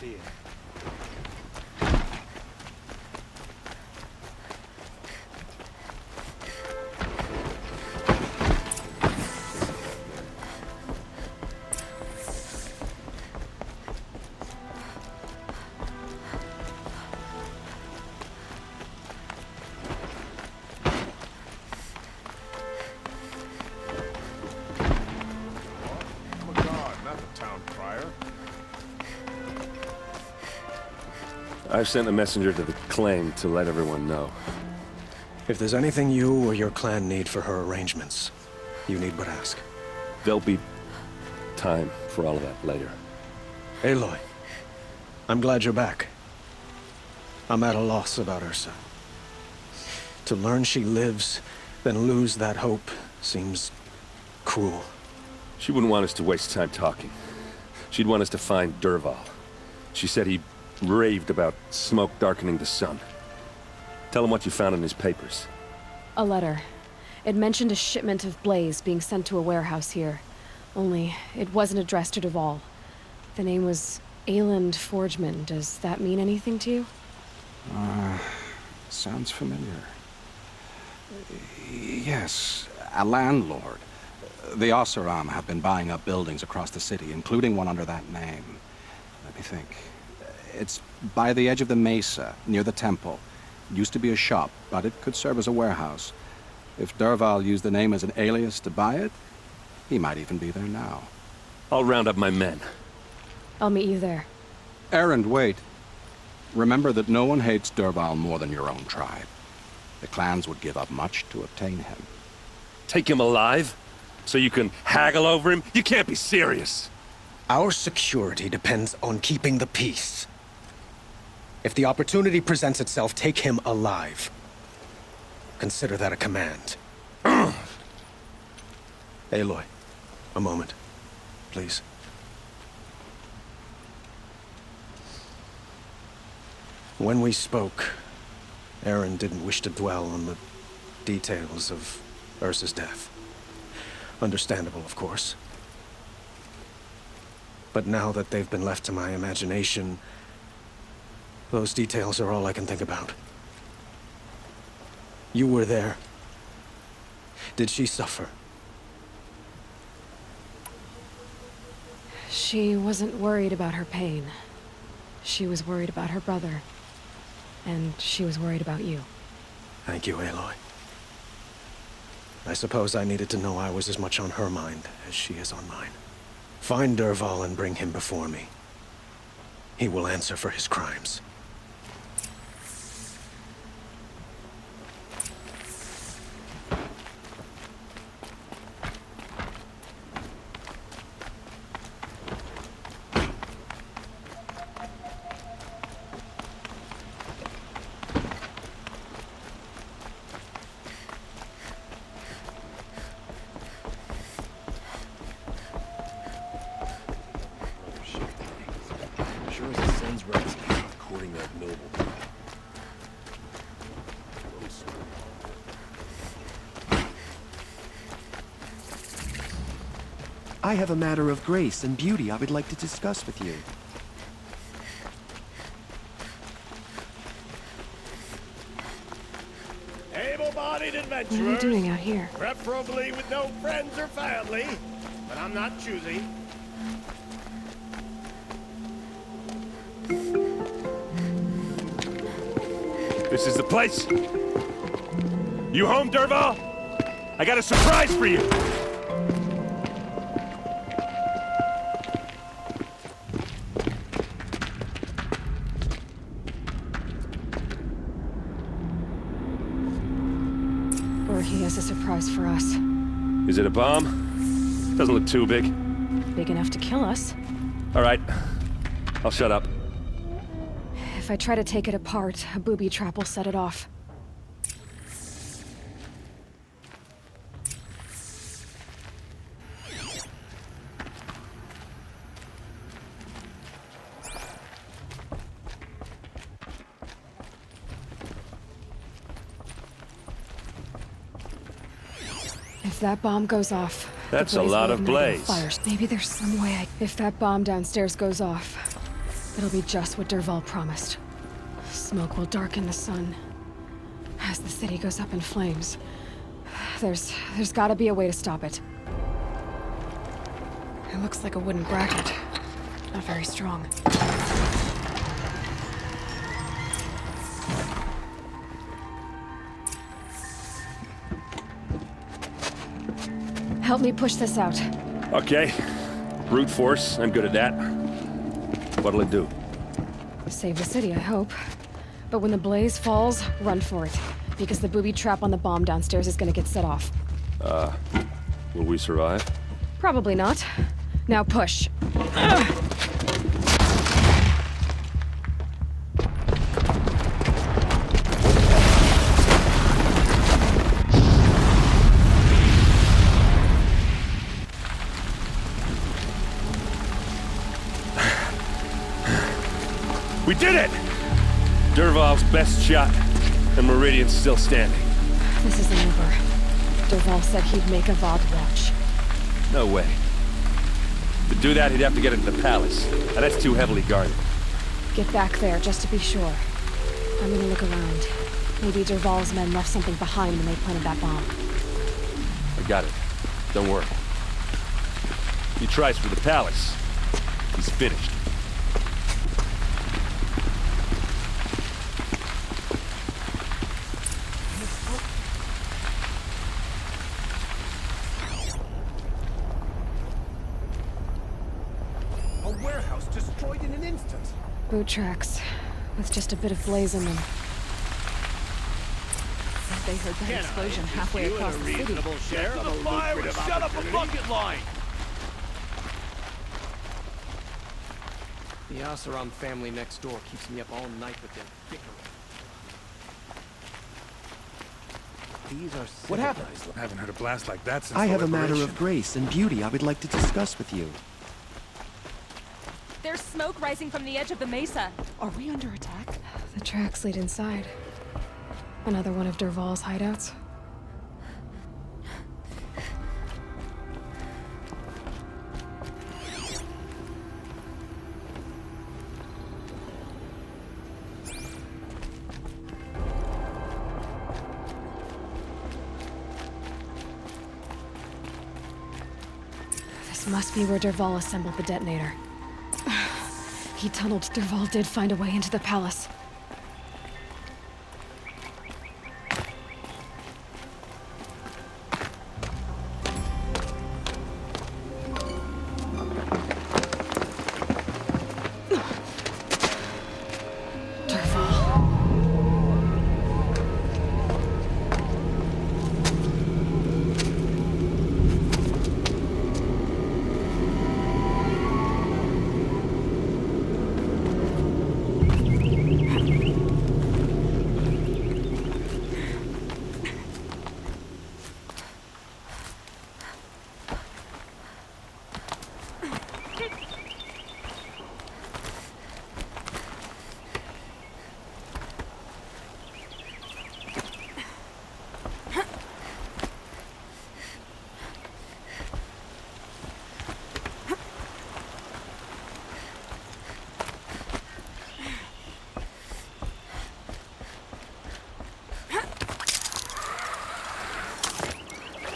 see it. I've sent a messenger to the claim to let everyone know. If there's anything you or your clan need for her arrangements, you need but ask. There'll be time for all of that later. Aloy, I'm glad you're back. I'm at a loss about Ursa. To learn she lives, then lose that hope, seems cruel. She wouldn't want us to waste time talking. She'd want us to find Dervahl. She said he raved about smoke darkening the sun. Tell him what you found in his papers. A letter. It mentioned a shipment of blaze being sent to a warehouse here. Only, it wasn't addressed to Dervahl. The name was Ayland Forgeman. Does that mean anything to you? Sounds familiar. Yes, a landlord. The Oseram have been buying up buildings across the city, including one under that name. Let me think. It's by the edge of the mesa, near the temple. Used to be a shop, but it could serve as a warehouse. If Dervahl used the name as an alias to buy it, he might even be there now. I'll round up my men. I'll meet you there. Erend, wait. Remember that no one hates Dervahl more than your own tribe. The clans would give up much to obtain him. Take him alive? So you can haggle over him? You can't be serious! Our security depends on keeping the peace. If the opportunity presents itself, take him alive. Consider that a command. Aloy, a moment, please. When we spoke, Erend didn't wish to dwell on the details of Ursa's death. Understandable, of course. But now that they've been left to my imagination, those details are all I can think about. You were there. Did she suffer? She wasn't worried about her pain. She was worried about her brother. And she was worried about you. Thank you, Aloy. I suppose I needed to know I was as much on her mind as she is on mine. Find Dervahl and bring him before me. He will answer for his crimes. I have a matter of grace and beauty I would like to discuss with you. Able-bodied adventurers. What are you doing out here? Preferably with no friends or family, but I'm not choosy. This is the place! You home, Dervahl? I got a surprise for you! Or he has a surprise for us. Is it a bomb? Doesn't look too big. Big enough to kill us. All right. I'll shut up. If I try to take it apart, a booby trap will set it off. If that bomb goes off... That's a lot of blaze. Fires. Maybe there's some way If that bomb downstairs goes off, It'll be just what Dervahl promised. Smoke will darken the sun. As the city goes up in flames. There's gotta be a way to stop it. It looks like a wooden bracket. Not very strong. Help me push this out. Okay. Brute force, I'm good at that. What'll it do? Save the city, I hope. But when the blaze falls, run for it. Because the booby trap on the bomb downstairs is gonna get set off. Will we survive? Probably not. Now push. We did it! Dervahl's best shot, and Meridian's still standing. This isn't over. Dervahl said he'd make a Vought watch. No way. To do that, he'd have to get into the palace, and that's too heavily guarded. Get back there, just to be sure. I'm gonna look around. Maybe Dervahl's men left something behind when they planted that bomb. I got it. Don't worry. He tries for the palace. He's finished. A warehouse destroyed in an instant. Boot tracks, with just a bit of blaze in them. They heard that explosion halfway across the city. Share of a lucrative shut up a bucket line. The Oseram family next door keeps me up all night with their bickering. These are What happened? civilized. I haven't heard a blast like that since I the have a matter liberation. of grace and beauty I would like to discuss with you. There's smoke rising from the edge of the mesa. Are we under attack? The tracks lead inside. Another one of Dervahl's hideouts. This must be where Dervahl assembled the detonator. He tunneled. Dervahl did find a way into the palace.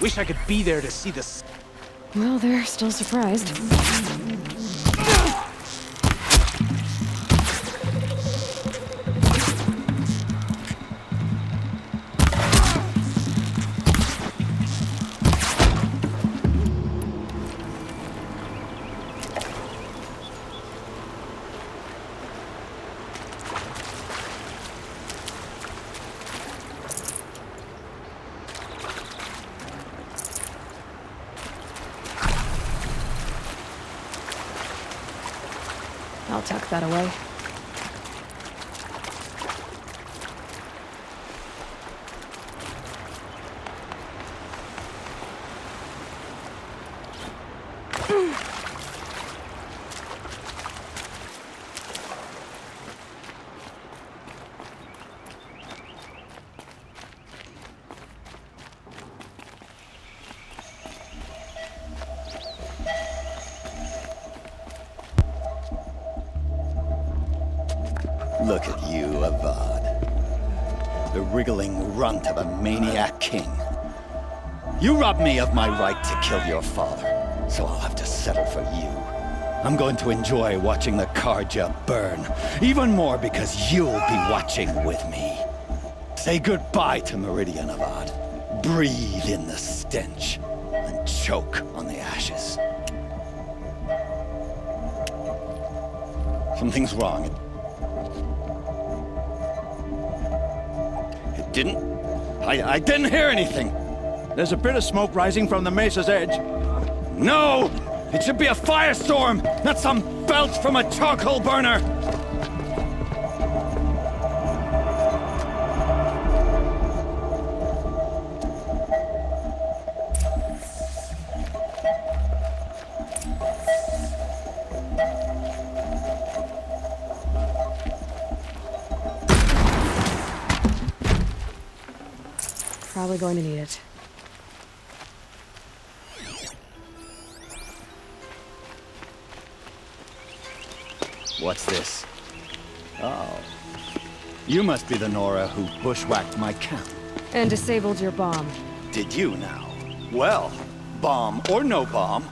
Wish I could be there to see this. Well, they're still surprised. I'll tuck that away. Look at you, Avad. The wriggling runt of a maniac king. You robbed me of my right to kill your father, so I'll have to settle for you. I'm going to enjoy watching the Karja burn, even more because you'll be watching with me. Say goodbye to Meridian, Avad. Breathe in the stench, and choke on the ashes. Something's wrong. It didn't... I didn't hear anything. There's a bit of smoke rising from the mesa's edge. No! It should be a firestorm, not some belch from a charcoal burner! Probably going to need it. What's this? Oh. You must be the Nora who bushwhacked my camp. And disabled your bomb. Did you now? Well, bomb or no bomb,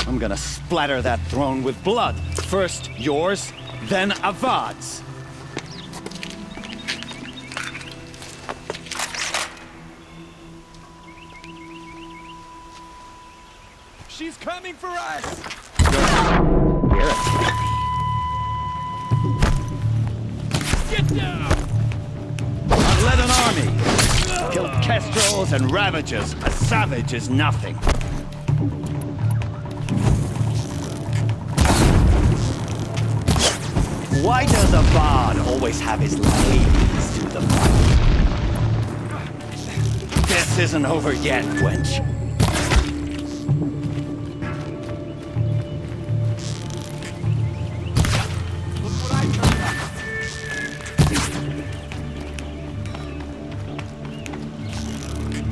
I'm gonna splatter that throne with blood. First yours, then Avad's. She's coming for us! Hear it. Get down! I've led an army. Killed kestrels and ravagers. A savage is nothing. Why does a bard always have his ladies do the fighting? This isn't over yet, wench.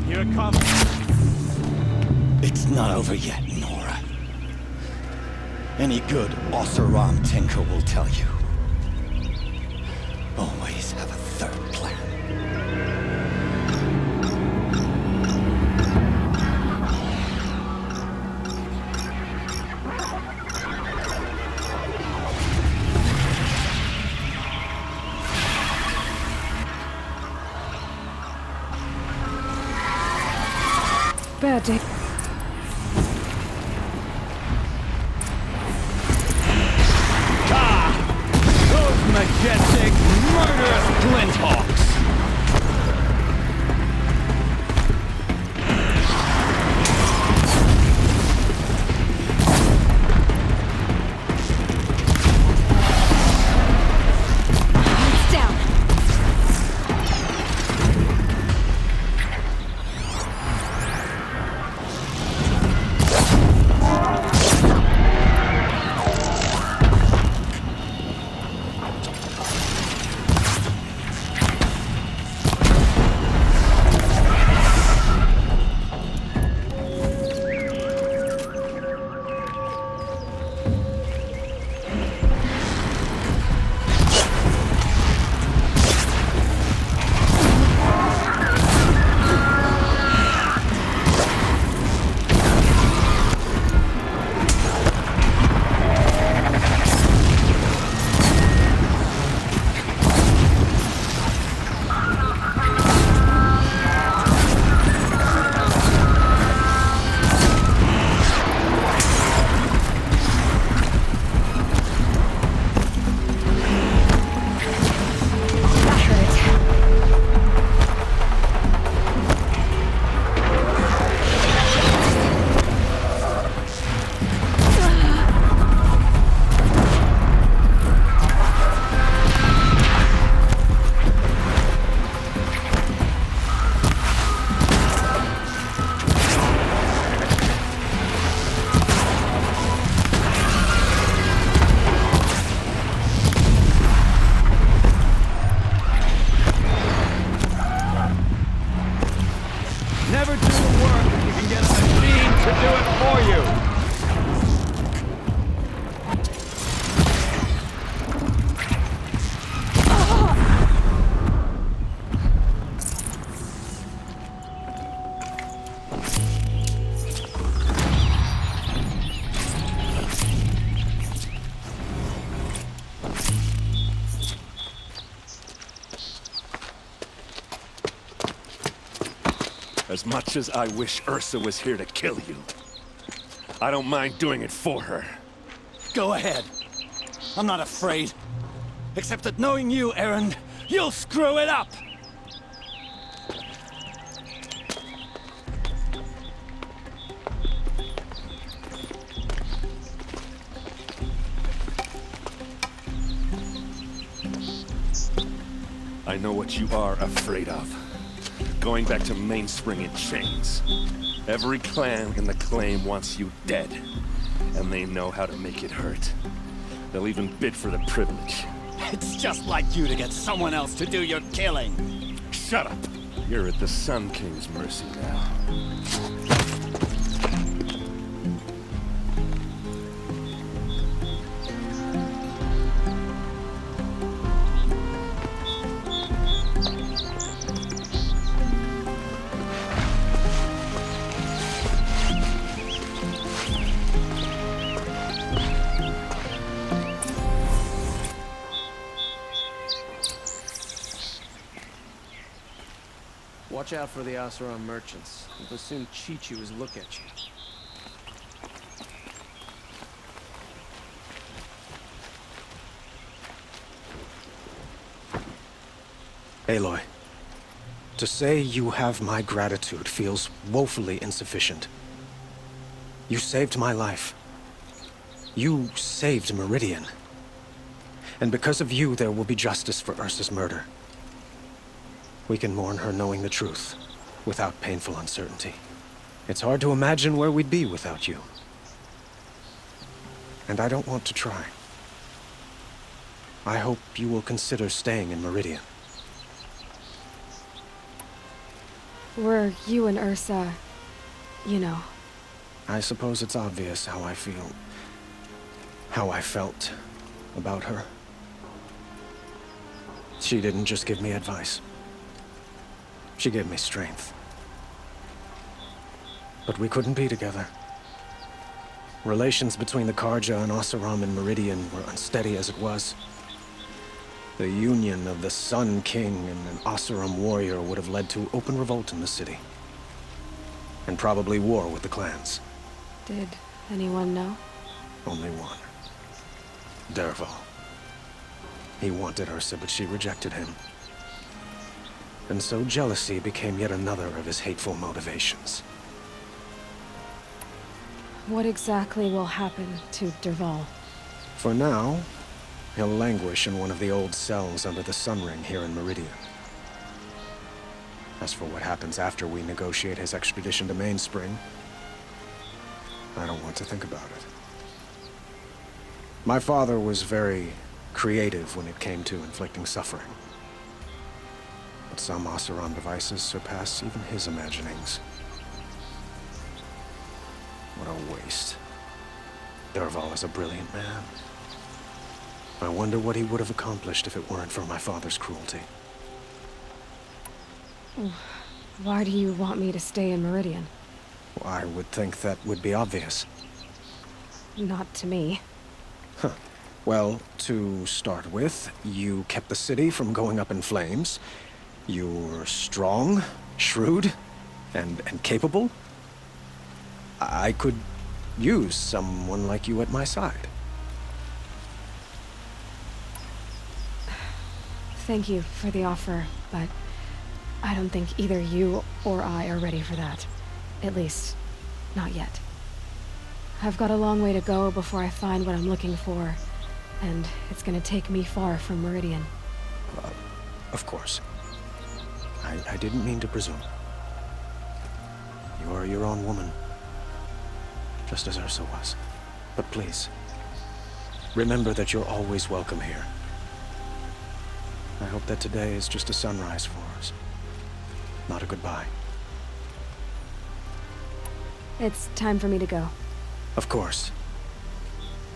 Here it comes. It's not over yet, Nora. Any good Oseram tinker will tell you. Always have a third plan. Bad day. Those majestic, murderous glinthawks! It's down. As much as I wish Ursa was here to kill you, I don't mind doing it for her. Go ahead. I'm not afraid. Except that knowing you, Aaron, you'll screw it up! I know what you are afraid of. Going back to Mainspring in chains. Every clan in the claim wants you dead. And they know how to make it hurt. They'll even bid for the privilege. It's just like you to get someone else to do your killing. Shut up! You're at the Sun King's mercy now. Watch out for the Oseram merchants. They'll soon cheat you as look at you. Aloy, to say you have my gratitude feels woefully insufficient. You saved my life. You saved Meridian. And because of you, there will be justice for Ursa's murder. We can mourn her knowing the truth, without painful uncertainty. It's hard to imagine where we'd be without you. And I don't want to try. I hope you will consider staying in Meridian. Were you and Ursa, you know? I suppose it's obvious how I feel. How I felt about her. She didn't just give me advice. She gave me strength. But we couldn't be together. Relations between the Karja and Oseram and Meridian were unsteady as it was. The union of the Sun King and an Oseram warrior would have led to open revolt in the city. And probably war with the clans. Did anyone know? Only one. Dervahl. He wanted Ursa, but she rejected him. And so jealousy became yet another of his hateful motivations. What exactly will happen to Dervahl? For now, he'll languish in one of the old cells under the Sun Ring here in Meridian. As for what happens after we negotiate his extradition to Mainspring, I don't want to think about it. My father was very creative when it came to inflicting suffering. But some Oseram devices surpass even his imaginings. What a waste. Dervahl is a brilliant man. I wonder what he would have accomplished if it weren't for my father's cruelty. Why do you want me to stay in Meridian? Well, I would think that would be obvious. Not to me. Huh. Well, to start with, you kept the city from going up in flames. You were strong, shrewd, and capable. I could use someone like you at my side. Thank you for the offer, but I don't think either you or I are ready for that. At least, not yet. I've got a long way to go before I find what I'm looking for, and it's gonna take me far from Meridian. Of course. I didn't mean to presume. You are your own woman, just as Ursa was. But please, remember that you're always welcome here. I hope that today is just a sunrise for us, not a goodbye. It's time for me to go. Of course.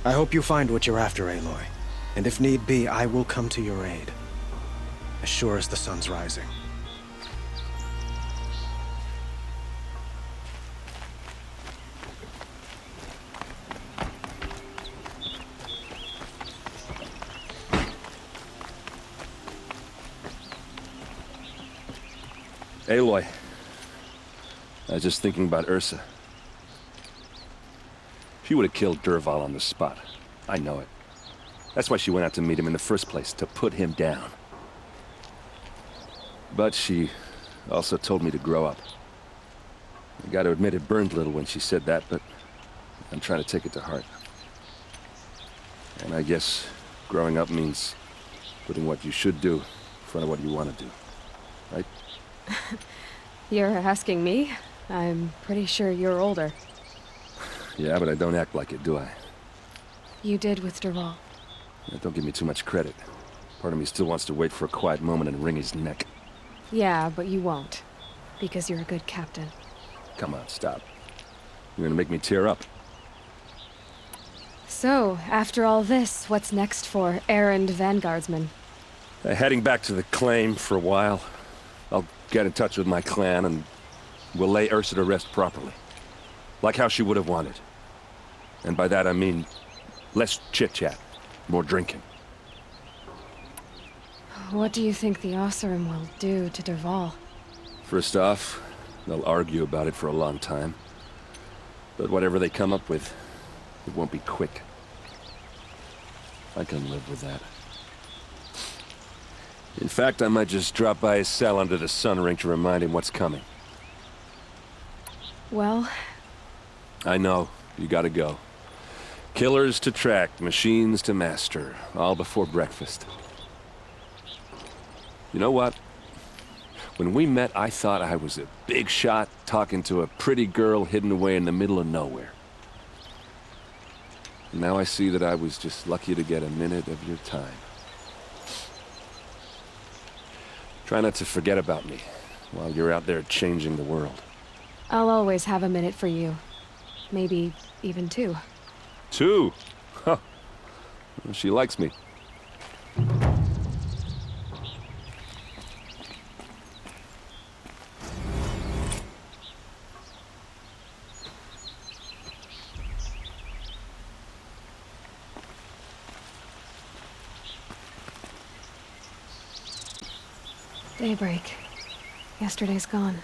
I hope you find what you're after, Aloy. And if need be, I will come to your aid. As sure as the sun's rising. Aloy, I was just thinking about Ursa. She would have killed Dervahl on the spot. I know it. That's why she went out to meet him in the first place, to put him down. But she also told me to grow up. I gotta admit it burned a little when she said that, but I'm trying to take it to heart. And I guess growing up means putting what you should do in front of what you want to do. Right? You're asking me? I'm pretty sure you're older. Yeah, but I don't act like it, do I? You did with Dervahl. Yeah, don't give me too much credit. Part of me still wants to wait for a quiet moment and wring his neck. Yeah, but you won't. Because you're a good captain. Come on, stop. You're gonna make me tear up. So, after all this, what's next for errand vanguardsman? Heading back to the claim for a while. I'll get in touch with my clan and we'll lay Ursa to rest properly. Like how she would have wanted. And by that I mean less chit-chat, more drinking. What do you think the Oseram will do to Dervahl? First off, they'll argue about it for a long time. But whatever they come up with, it won't be quick. I can live with that. In fact, I might just drop by his cell under the sun ring to remind him what's coming. Well... I know. You gotta go. Killers to track, machines to master. All before breakfast. You know what? When we met, I thought I was a big shot talking to a pretty girl hidden away in the middle of nowhere. Now I see that I was just lucky to get a minute of your time. Try not to forget about me while you're out there changing the world. I'll always have a minute for you. Maybe even 2. 2? Huh. Well, she likes me. Daybreak. Yesterday's gone.